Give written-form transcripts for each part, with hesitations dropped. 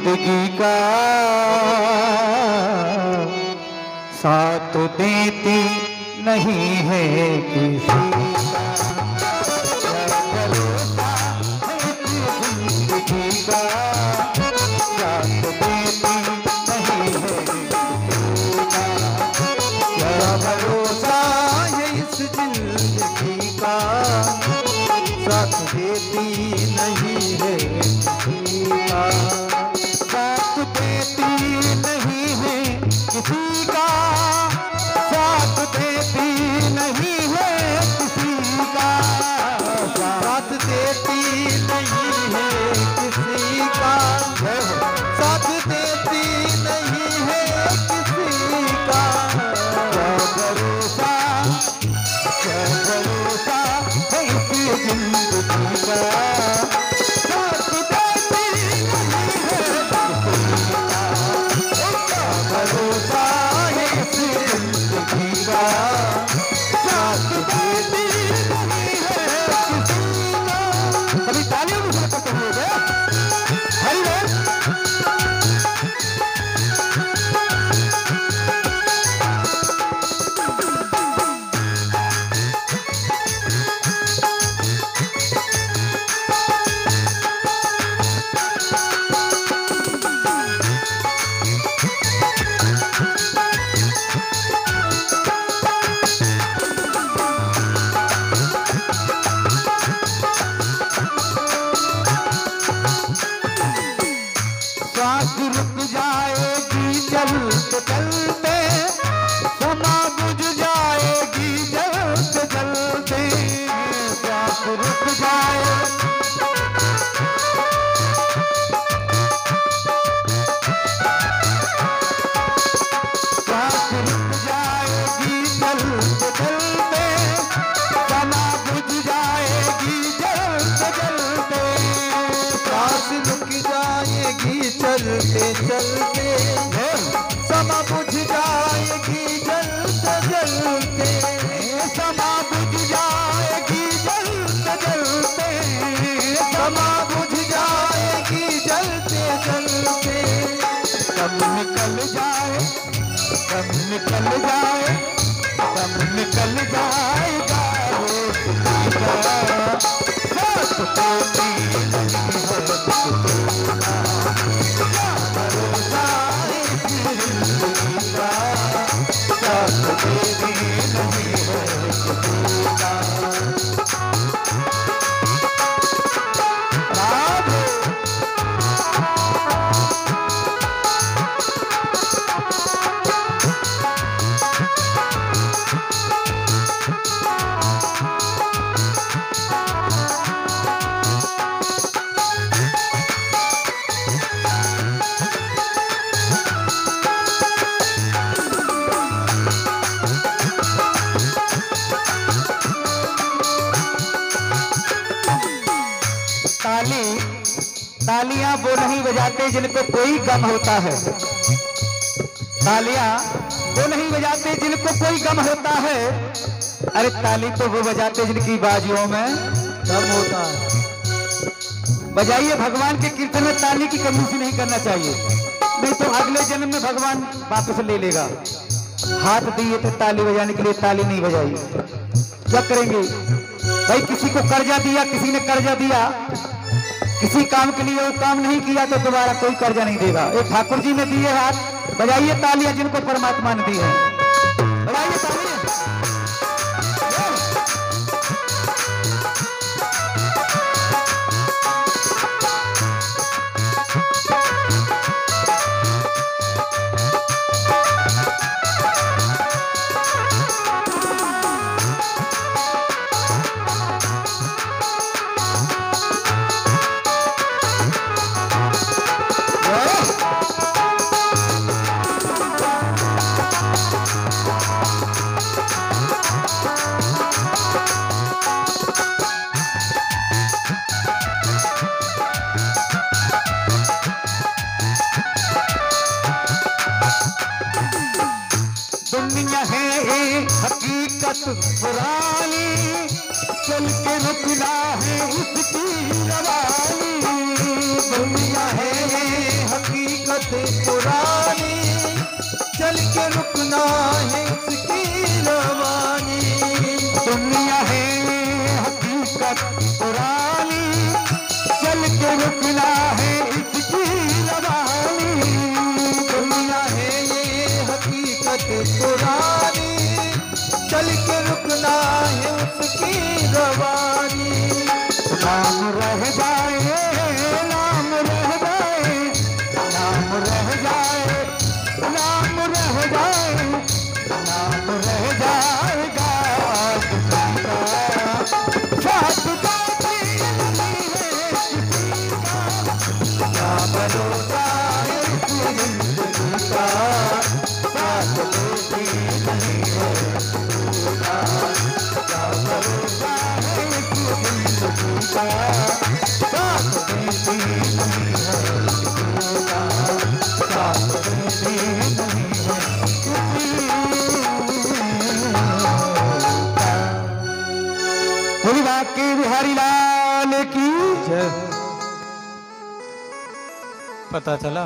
जिंदगी का साथ देती नहीं है किसी का। भरोसा है जिंदगी का साथ देती नहीं है किसी का। क्या भरोसा है इस जिंदगी का साथ देती नहीं है किसी का। साथ देती नहीं है किसी का। साथ देती नहीं है किसी का। साथ देती नहीं है किसी का। साथ देती नहीं है किसी का। क्या भरोसा है इस जिंदगी का साथ देती नहीं है किसी का। क्या भरोसा है इस जिंदगी का साथ देती नहीं है किसी का। कभी तालियों में करते हुए हरी बोल। सांस रुक जाएगी चलते चलते। समा बुझ जाएगी जलते जलते। सांस रुक जाए सांस रुक जाएगी चलते चलते। समा बुझ जाएगी जलते जलते। सांस रुक जाएगी चलते चलते। समा बुझ जाएगी जलते जलते। समा बुझ जाएगी जलते जलते। समा बुझ जाएगी जलते जलते। कब निकल जाए कब निकल जाए कब निकल जाएगा रोशनी का साथ देती नहीं है किसी का। क्या भरोसा है जिंदगी का साथ देती नहीं है किसी का। राधे तालियां वो नहीं बजाते जिनको कोई गम होता है। तालियां वो नहीं बजाते जिनको कोई गम होता है। अरे ताली तो वो बजाते जिनकी बाजियों में दम होता है। बजाइए भगवान के कीर्तन में ताली की कमी से नहीं करना चाहिए, नहीं तो अगले जन्म में भगवान वापस ले लेगा। हाथ दिए तो ताली बजाने के लिए ताली नहीं बजाई, क्या करेंगे भाई? किसी को कर्जा दिया, किसी ने कर्जा दिया, किसी काम के लिए वो काम नहीं किया तो दोबारा कोई कर्जा नहीं देगा। एक ठाकुर जी ने दिए हाथ, बजाइए तालियां जिनको परमात्मा ने दी है, बजाइए तालियां। दुनिया है हकीकत पुरानी, चल के रुकना है उसकी रवानी। दुनिया है हकीकत पुरानी, चल के रुकना है इसकी रवानी। दुनिया है हकीकत पुरानी, चल के रुकना है इसकी रवानी। दुनिया है ये हकीकत पुरानी, चल के रुकना है उसकी रवानी। नाम रह जाए, नाम रह जाए, नाम रह जाए, नाम रह जाए, नाम रह जाएगा किसी का, साथ बाकी नहीं है किसी का। क्या भरोसा है इस जिंदगी का, साथ बाकी नहीं है किसी का। क्या भरोसा है इस जिंदगी का, साथ बाकी नहीं है किसी का, साथ बाकी नहीं है किसी का। बोली बाकी बिहारी लाल की जय। पता चला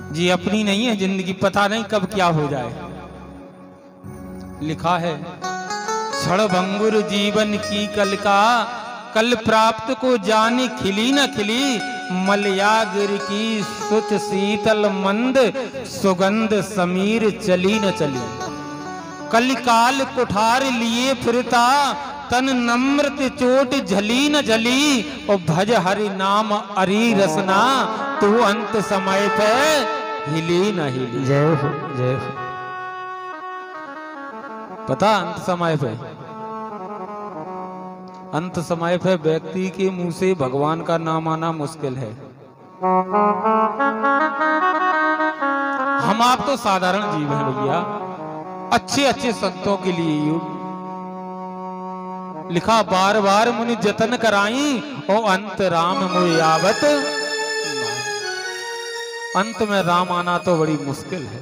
जी, अपनी नहीं है जिंदगी, पता नहीं कब क्या हो जाए। लिखा है क्षणभंगुर जीवन की कल का, कल प्राप्त को जाने खिली न खिली। मलयागिर की सुच शीतल मंद, सुगंध समीर चली न चली। कलिकाल कुठार लिए फिरता, तन नम्रत चोट झली न झली। और भज हरि नाम अरी रसना, तू अंत समय पे हिली न हिली। जय हो, जय हो। पता अंत समय पे, अंत समय पे व्यक्ति के मुंह से भगवान का नाम आना मुश्किल है। हम आप तो साधारण जीव हैं भैया, अच्छे अच्छे संतों के लिए युग लिखा बार बार मुनि जतन कराई। और अंत राम मोहि आवत, अंत में राम आना तो बड़ी मुश्किल है।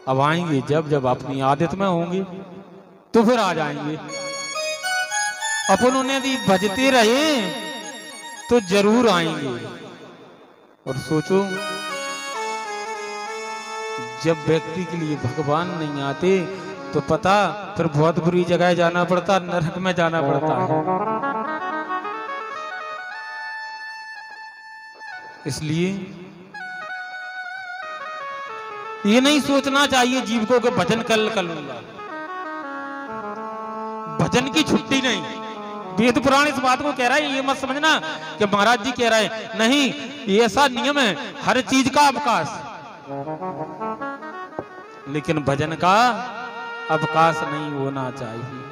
अब आएंगे जब जब अपनी आदत में होंगे तो फिर आ जाएंगे। अपन उन्हें यदि भजते रहे तो जरूर आएंगे। और सोचो, जब व्यक्ति के लिए भगवान नहीं आते तो पता फिर बहुत बुरी जगह जाना पड़ता, नरक में जाना पड़ता है। इसलिए ये नहीं सोचना चाहिए जीव को कि भजन कल कर लूंगा। भजन की छुट्टी नहीं। वेद पुराण इस बात को कह रहा है, ये मत समझना कि महाराज जी कह रहे हैं, नहीं, ये ऐसा नियम है, हर चीज का अवकाश, लेकिन भजन का अवकाश नहीं होना चाहिए।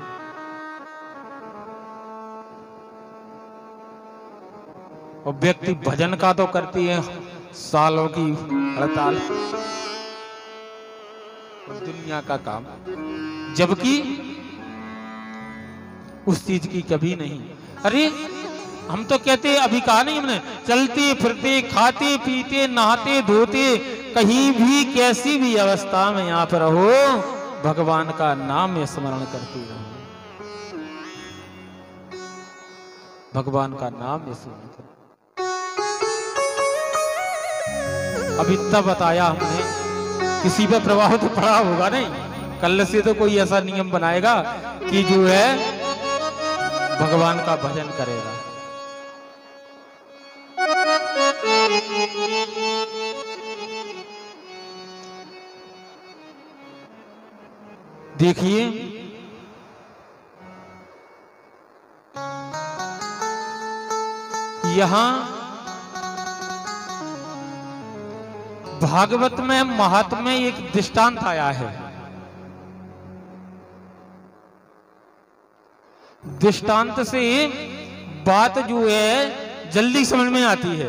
और व्यक्ति भजन का तो करती है सालों की हड़ताल, दुनिया का काम, जबकि उस चीज की कभी नहीं। अरे हम तो कहते, अभी कहा नहीं हमने, चलते फिरते खाते पीते नहाते धोते कहीं भी कैसी भी अवस्था में यहाँ पर रहो, भगवान का नाम स्मरण करते रहो। भगवान का नाम स्मरण करो। अब इतना बताया हमने, किसी पे प्रभाव तो पड़ा होगा नहीं। कल से तो कोई ऐसा नियम बनाएगा कि जो है भगवान का भजन करेगा। देखिए, यहां भागवत में महात्म्य एक दृष्टांत आया है। दृष्टांत से बात जो है जल्दी समझ में आती है।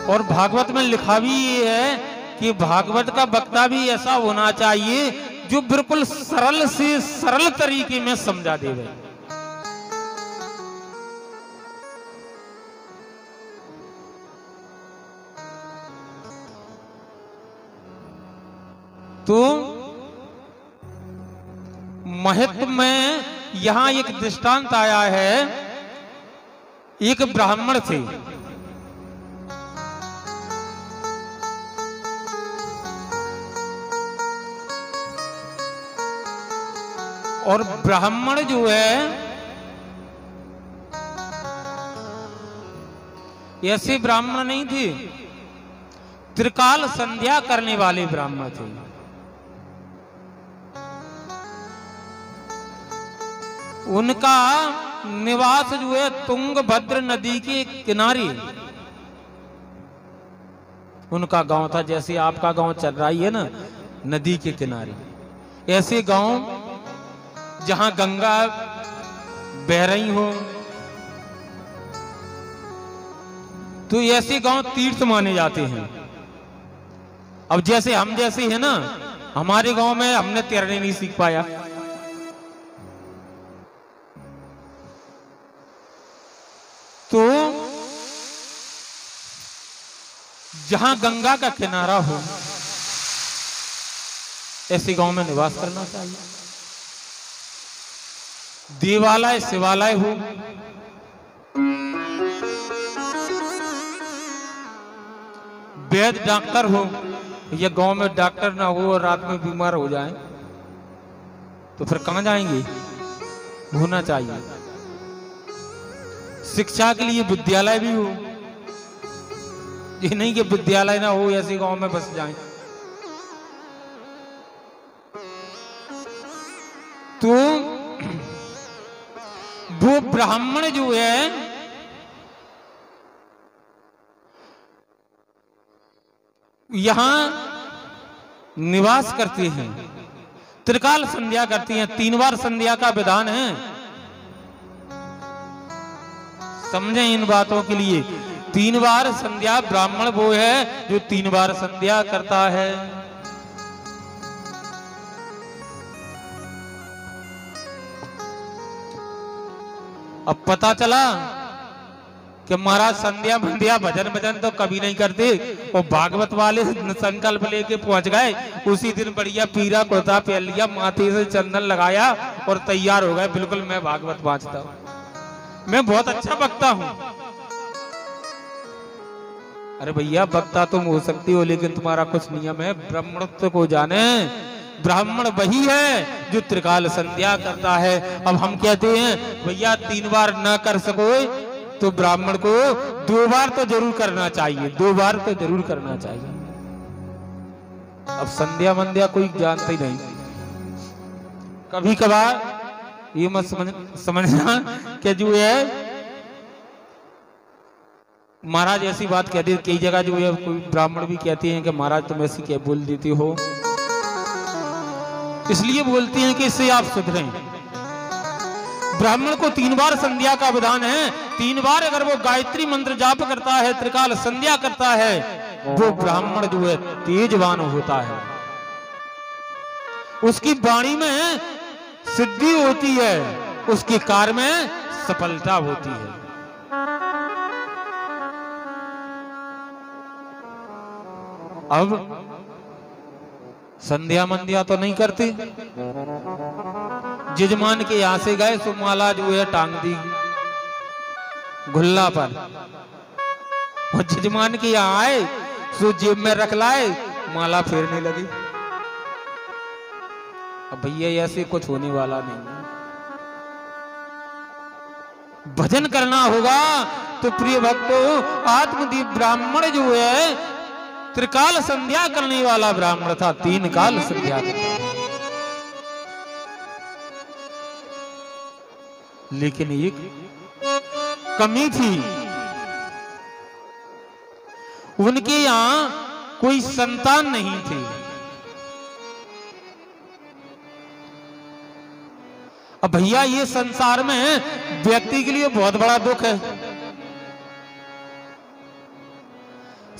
और भागवत में लिखा भी ये है कि भागवत का वक्ता भी ऐसा होना चाहिए जो बिल्कुल सरल से सरल तरीके में समझा देवे। तो महत्व में यहां एक दृष्टांत आया है एक ब्राह्मण थे, और ब्राह्मण जो है ऐसे ब्राह्मण नहीं थे, त्रिकाल संध्या करने वाले ब्राह्मण थे। उनका निवास जो है तुंगभद्र नदी के किनारे उनका गांव था। जैसे आपका गांव चल रही है ना नदी के किनारे, ऐसे गांव जहां गंगा बह रही हो, तो ऐसे गांव तीर्थ माने जाते हैं। अब जैसे हम जैसे हैं ना, हमारे गांव में हमने तैरने नहीं सीख पाया, तो जहां गंगा का किनारा हो ऐसे गांव में निवास करना चाहिए। देवालय शिवालय हो, वैद्य डॉक्टर हो, या गांव में डॉक्टर ना हो और रात में बीमार हो जाए तो फिर कहां जाएंगे? होना चाहिए। शिक्षा के लिए विद्यालय भी हो, ये नहीं कि विद्यालय ना हो ऐसे गांव में बस जाएं। तो वो ब्राह्मण जो है यहां निवास करते हैं, त्रिकाल संध्या करती हैं। 3 बार संध्या का विधान है, समझें इन बातों के लिए। 3 बार संध्या, ब्राह्मण वो है जो 3 बार संध्या करता है। अब पता चला कि महाराज संध्या बंध्या भजन भजन तो कभी नहीं करते, और भागवत वाले संकल्प लेके पहुंच गए। उसी दिन बढ़िया पीरा कुर्ता पहन लिया, माथे से चंदन लगाया और तैयार हो गए, बिल्कुल मैं भागवत वांचता हूं, मैं बहुत अच्छा वक्ता हूं। अरे भैया वक्ता तुम हो सकती हो, लेकिन तुम्हारा कुछ नियम है, ब्राह्मणत्व को जाने। ब्राह्मण वही है जो त्रिकाल संध्या करता है। अब हम कहते हैं भैया 3 बार ना कर सको तो ब्राह्मण को 2 बार तो जरूर करना चाहिए, 2 बार तो जरूर करना चाहिए। अब संध्या मंध्या कोई जानता ही नहीं। कभी कभार ये मत समझना कि जो है महाराज ऐसी बात कहते हैं, कई जगह जो है कोई ब्राह्मण भी कहते हैं कि महाराज तुम ऐसी क्या बोल देते हो, इसलिए बोलते हैं कि इससे आप सुधरें। ब्राह्मण को 3 बार संध्या का विधान है। 3 बार अगर वो गायत्री मंत्र जाप करता है, त्रिकाल संध्या करता है, वो ब्राह्मण जो है तेजवान होता है, उसकी वाणी में सिद्धि होती है, उसके कार्य में सफलता होती है। अब संध्या मंध्या तो नहीं करते, जजमान के यहां से गए सो माला जो है टांग दी घुल्ला पर, और जजमान के यहां आए सो जेब में रख लाए, माला फेरने लगी। अब भैया ऐसे कुछ होने वाला नहीं। भजन करना होगा तो प्रिय भक्तों, आत्मदीप ब्राह्मण जो है त्रिकाल संध्या करने वाला ब्राह्मण था, 3 काल संध्या करता। लेकिन एक कमी थी, उनके यहां कोई संतान नहीं थी। अब भैया ये संसार में व्यक्ति के लिए बहुत बड़ा दुख है।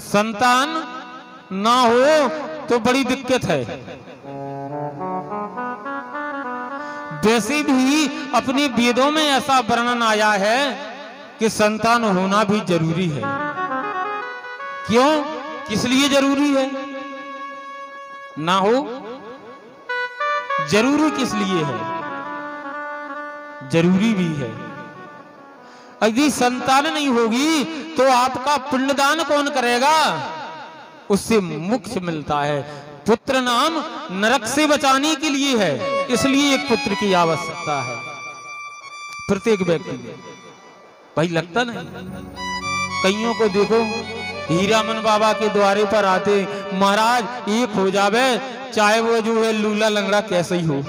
संतान ना हो तो बड़ी दिक्कत है। वैसे भी अपने वेदों में ऐसा वर्णन आया है कि संतान होना भी जरूरी है। क्यों, किस लिए जरूरी है? ना हो जरूरी किस लिए है? जरूरी भी है। यदि संतान नहीं होगी तो आपका पिंडदान कौन करेगा? उससे मोक्ष मिलता है। पुत्र नाम नरक से बचाने के लिए है, इसलिए एक पुत्र की आवश्यकता है प्रत्येक व्यक्ति को। भाई लगता नहीं? कईयों को देखो हीरामन बाबा के द्वारे पर आते, महाराज एक हो जावे, चाहे वो जो है लूला लंगड़ा कैसे ही हो।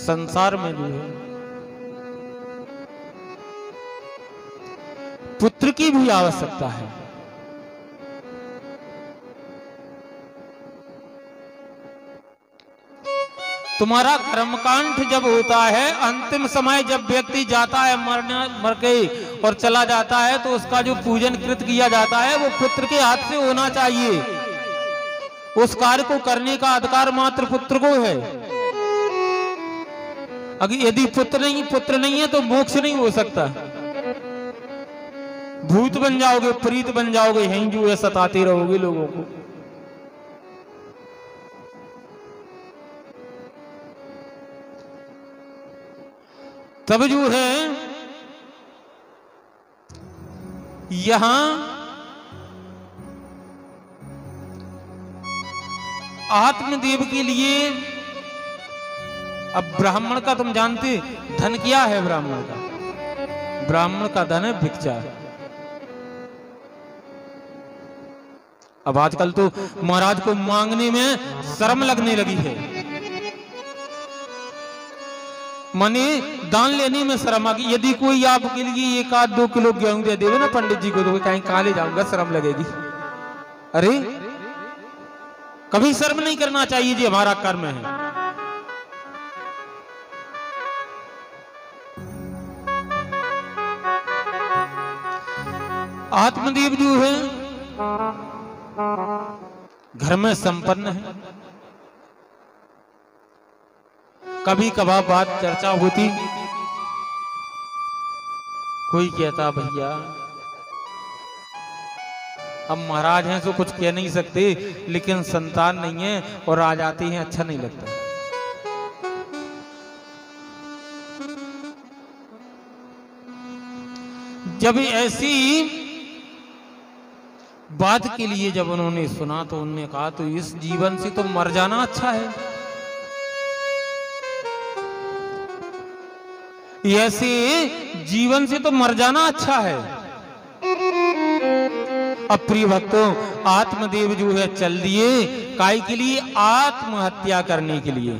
संसार में जो है पुत्र की भी आवश्यकता है। तुम्हारा कर्मकांड जब होता है, अंतिम समय जब व्यक्ति जाता है मर के और चला जाता है, तो उसका जो पूजन कृत किया जाता है वो पुत्र के हाथ से होना चाहिए। उस कार्य को करने का अधिकार मात्र पुत्र को है। अगर यदि पुत्र नहीं है तो मोक्ष नहीं हो सकता। भूत बन जाओगे, प्रीत बन जाओगे, यहीं जो है सताते रहोगे लोगों को। तब जो है यहां आत्मदेव के लिए, अब ब्राह्मण का तुम जानते धन क्या है? ब्राह्मण का धन है भिक्षा। अब आजकल तो महाराज को मांगने में शर्म लगने लगी है, माने दान लेने में शर्म आ गई। यदि कोई आपके लिए 1-2 किलो गेहूं दे देवे ना पंडित जी को, तो कहीं कहां ले जाऊंगा, शर्म लगेगी। अरे कभी शर्म नहीं करना चाहिए जी, हमारा कर्म है। आत्मदेव जो है घर में संपन्न है। कभी कभार बात चर्चा होती, कोई कहता भैया हम महाराज हैं तो कुछ कह नहीं सकते, लेकिन संतान नहीं है और आ जाते हैं, अच्छा नहीं लगता। जब ऐसी बात के लिए जब उन्होंने सुना तो उन्होंने कहा तो इस जीवन से तो मर जाना अच्छा है। ऐसे जीवन से तो मर जाना अच्छा है। अब प्रिय भक्तों, आत्मदेव जो है चल दिए काय के लिए? आत्महत्या करने के लिए।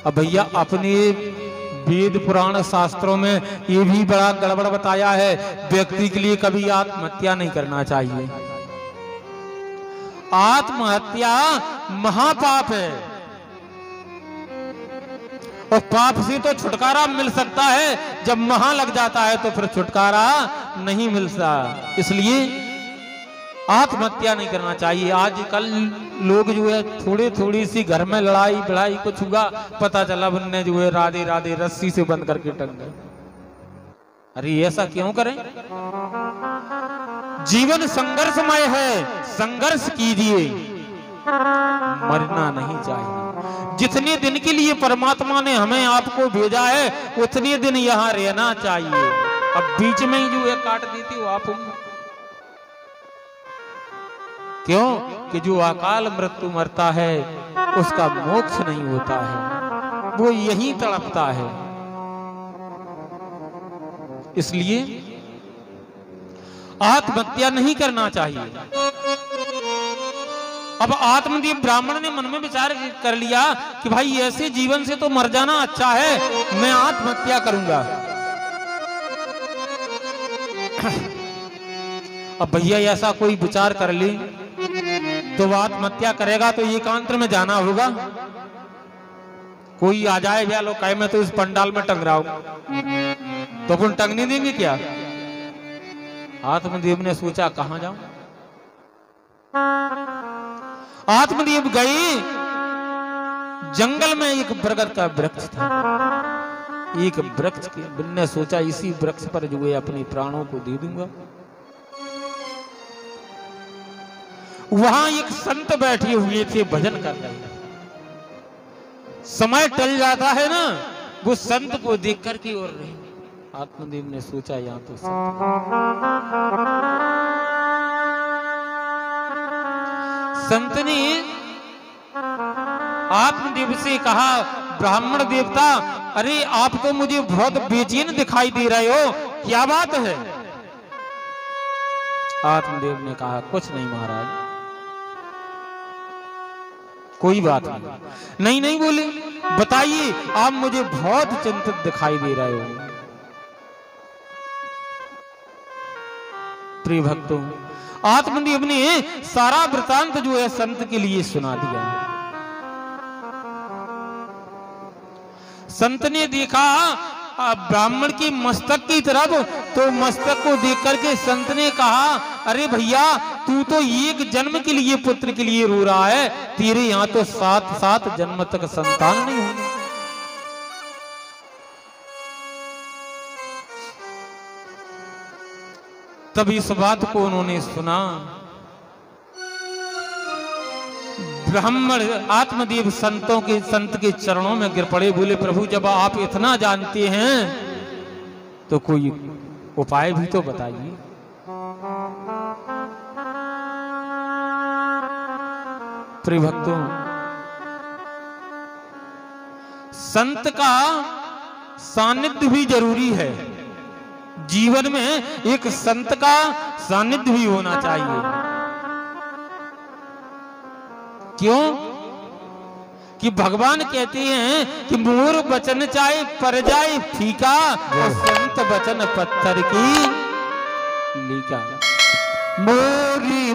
अब भैया अपने वेद पुराण शास्त्रों में ये भी बड़ा गड़बड़ बताया है, व्यक्ति के लिए कभी आत्महत्या नहीं करना चाहिए। आत्महत्या महापाप है और पाप से तो छुटकारा मिल सकता है, जब महा लग जाता है तो फिर छुटकारा नहीं मिलता। इसलिए आत्महत्या नहीं करना चाहिए। आजकल लोग जो है थोड़ी सी घर में लड़ाई कुछ हुआ, पता चला उनने जो है राधे राधे रस्सी से बंद करके टंग गए। अरे ऐसा क्यों करें? जीवन संघर्षमय है, संघर्ष कीजिए, मरना नहीं चाहिए। जितने दिन के लिए परमात्मा ने हमें आपको भेजा है उतने दिन यहाँ रहना चाहिए। अब बीच में ही जो है काट देती हो आप, क्यों? कि जो अकाल मृत्यु मरता है उसका मोक्ष नहीं होता है, वो यहीं तड़पता है। इसलिए आत्महत्या नहीं करना चाहिए। अब आत्मदेव ब्राह्मण ने मन में विचार कर लिया कि भाई ऐसे जीवन से तो मर जाना अच्छा है, मैं आत्महत्या करूंगा। अब भैया ऐसा कोई विचार कर ले तो आत्महत्या करेगा तो एकांत में जाना होगा। कोई आ जाए भैया लोग कहे मैं तो इस पंडाल में टंग रहा हूं, तो अपन टंगने देंगे क्या? आत्मदेव ने सोचा कहां जाऊं। आत्मदेव गए जंगल में, एक बरगद का वृक्ष था। एक वृक्ष के ने सोचा इसी वृक्ष पर जो है अपने प्राणों को दे दूंगा। वहां एक संत बैठे हुए थे, भजन कर रहे हैं। समय टल जाता है ना, वो संत को देख करके और रहे। आत्मदेव ने सोचा यहाँ तो संत ने आत्मदेव से कहा, ब्राह्मण देवता, अरे आप तो मुझे बहुत बेचैन दिखाई दे रहे हो, क्या बात है? आत्मदेव ने कहा, कुछ नहीं महाराज, कोई बात नहीं। नहीं बोले, बताइए, आप मुझे बहुत चिंतित दिखाई दे रहे हो। प्रिय भक्तों, आत्मदेव ने सारा वृतांत जो है संत के लिए सुना दिया। संत ने देखा ब्राह्मण के मस्तक की तरफ, तो मस्तक को देख करके संत ने कहा, अरे भैया, तू तो एक जन्म के लिए, पुत्र के लिए रो रहा है, तेरे यहाँ तो 7 जन्म तक संतान नहीं होगी। तब इस बात को उन्होंने सुना। ब्राह्मण आत्मदेव संत के चरणों में गिर पड़े, बोले, प्रभु, जब आप इतना जानते हैं तो कोई उपाय भी तो बताइए। प्रिय भक्तों, संत का सानिध्य भी जरूरी है। जीवन में एक संत का सानिध्य भी होना चाहिए। क्यों? कि भगवान कहते हैं कि मोर वचन चाहे पर जाए फीका, और संत वचन पत्थर की लीका। मोरी